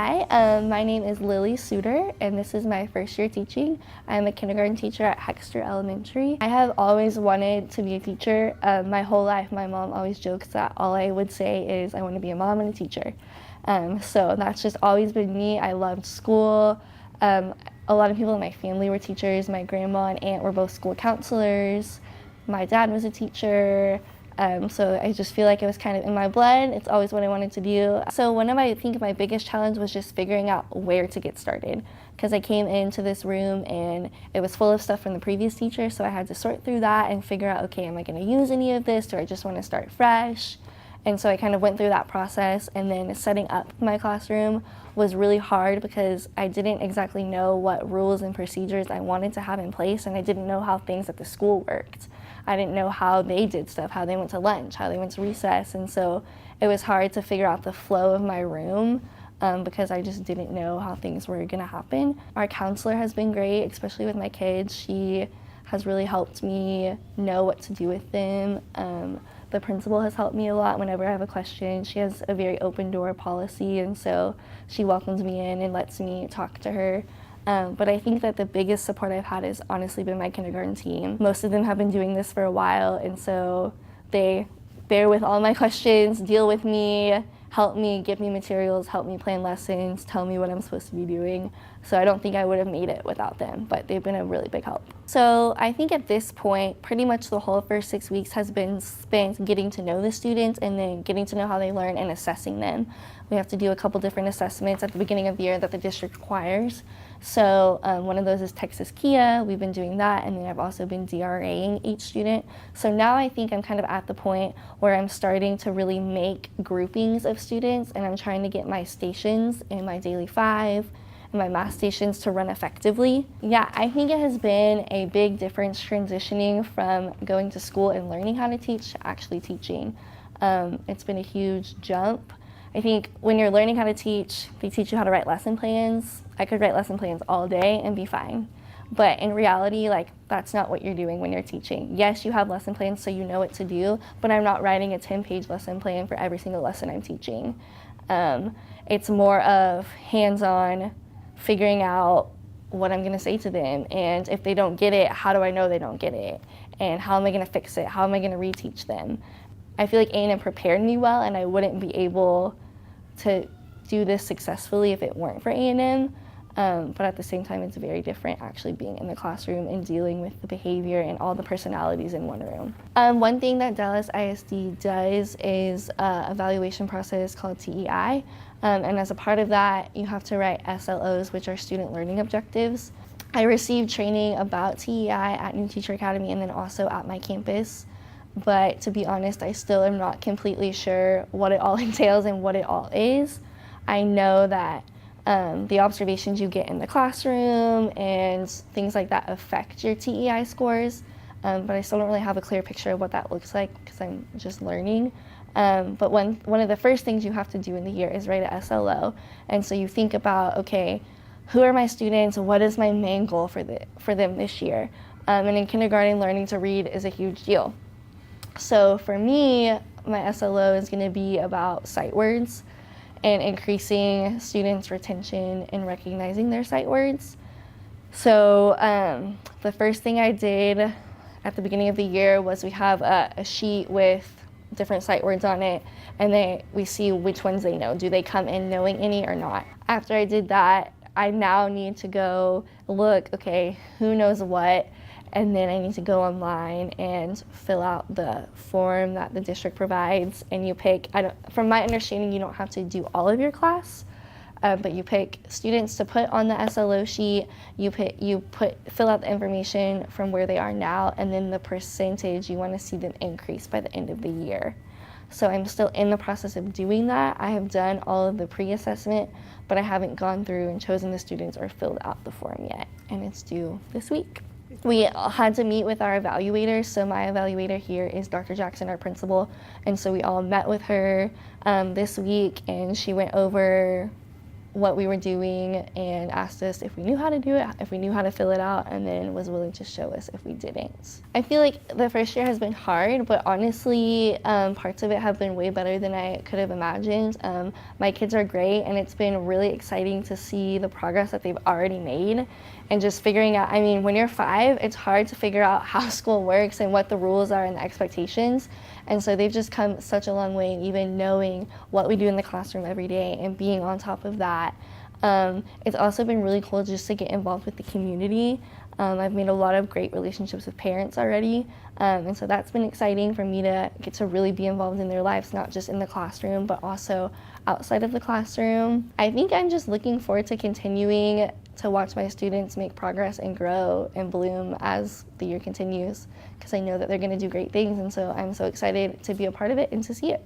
Hi, my name is Lillian Sooter, and this is my first year teaching. I'm a kindergarten teacher at Hexter Elementary. I have always wanted to be a teacher. My whole life, my mom always jokes that all I would say is I want to be a mom and a teacher. So that's just always been me. I loved school. A lot of people in my family were teachers. My grandma and aunt were both school counselors. My dad was a teacher. So I just feel like it was kind of in my blood. It's always what I wanted to do. So one of I think my biggest challenge was just figuring out where to get started, because I came into this room and it was full of stuff from the previous teacher, so I had to sort through that and figure out, okay, am I going to use any of this, or I just want to start fresh? And so I kind of went through that process, and then setting up my classroom was really hard because I didn't exactly know what rules and procedures I wanted to have in place, and I didn't know how things at the school worked. I didn't know how they did stuff, how they went to lunch, how they went to recess, and so it was hard to figure out the flow of my room because I just didn't know how things were going to happen. Our counselor has been great, especially with my kids. She has really helped me know what to do with them. The principal has helped me a lot whenever I have a question. She has a very open door policy, and so she welcomes me in and lets me talk to her. But I think that the biggest support I've had has honestly been my kindergarten team. Most of them have been doing this for a while, and so they bear with all my questions, deal with me, help me, give me materials, help me plan lessons, tell me what I'm supposed to be doing. So I don't think I would have made it without them, but they've been a really big help. So I think at this point, pretty much the whole first 6 weeks has been spent getting to know the students and then getting to know how they learn and assessing them. We have to do a couple different assessments at the beginning of the year that the district requires. So one of those is Texas Kia. We've been doing that, and then I've also been DRAing each student. So now I think I'm kind of at the point where I'm starting to really make groupings of students, and I'm trying to get my stations in my daily 5 and my math stations to run effectively. Yeah, I think it has been a big difference transitioning from going to school and learning how to teach to actually teaching. It's been a huge jump. I think when you're learning how to teach, they teach you how to write lesson plans. I could write lesson plans all day and be fine. But in reality, that's not what you're doing when you're teaching. Yes, you have lesson plans so you know what to do, but I'm not writing a 10-page lesson plan for every single lesson I'm teaching. It's more of hands-on, figuring out what I'm gonna say to them, and if they don't get it, how do I know they don't get it? And how am I gonna fix it? How am I gonna reteach them? I feel like A&M prepared me well, and I wouldn't be able to do this successfully if it weren't for A&M. But at the same time, it's very different actually being in the classroom and dealing with the behavior and all the personalities in one room. One thing that Dallas ISD does is an evaluation process called TEI. And as a part of that, you have to write SLOs, which are student learning objectives. I received training about TEI at New Teacher Academy and then also at my campus. But to be honest, I still am not completely sure what it all entails and what it all is. I know that the observations you get in the classroom and things like that affect your TEI scores, but I still don't really have a clear picture of what that looks like because I'm just learning. But one of the first things you have to do in the year is write a SLO, and so you think about, okay, who are my students? What is my main goal for them this year? And in kindergarten, learning to read is a huge deal. So for me, my SLO is going to be about sight words and increasing students' retention and recognizing their sight words. So the first thing I did at the beginning of the year was we have a sheet with different sight words on it, and we see which ones they know. Do they come in knowing any or not? After I did that, I now need to go look, okay, who knows what? And then I need to go online and fill out the form that the district provides, and you pick, from my understanding, you don't have to do all of your class, but you pick students to put on the SLO sheet, fill out the information from where they are now, and then the percentage you want to see them increase by the end of the year. So I'm still in the process of doing that. I have done all of the pre-assessment, but I haven't gone through and chosen the students or filled out the form yet, and it's due this week. We had to meet with our evaluators, so my evaluator here is Dr. Jackson, our principal, and so we all met with her this week, and she went over what we were doing and asked us if we knew how to do it, if we knew how to fill it out, and then was willing to show us if we didn't. I feel like the first year has been hard, but honestly, parts of it have been way better than I could have imagined. My kids are great, and it's been really exciting to see the progress that they've already made, and just figuring out, I mean, when you're 5, it's hard to figure out how school works and what the rules are and the expectations. And so they've just come such a long way, and even knowing what we do in the classroom every day and being on top of that. It's also been really cool just to get involved with the community. I've made a lot of great relationships with parents already, and so that's been exciting for me to get to really be involved in their lives, not just in the classroom, but also outside of the classroom. I think I'm just looking forward to continuing to watch my students make progress and grow and bloom as the year continues, because I know that they're going to do great things, and so I'm so excited to be a part of it and to see it.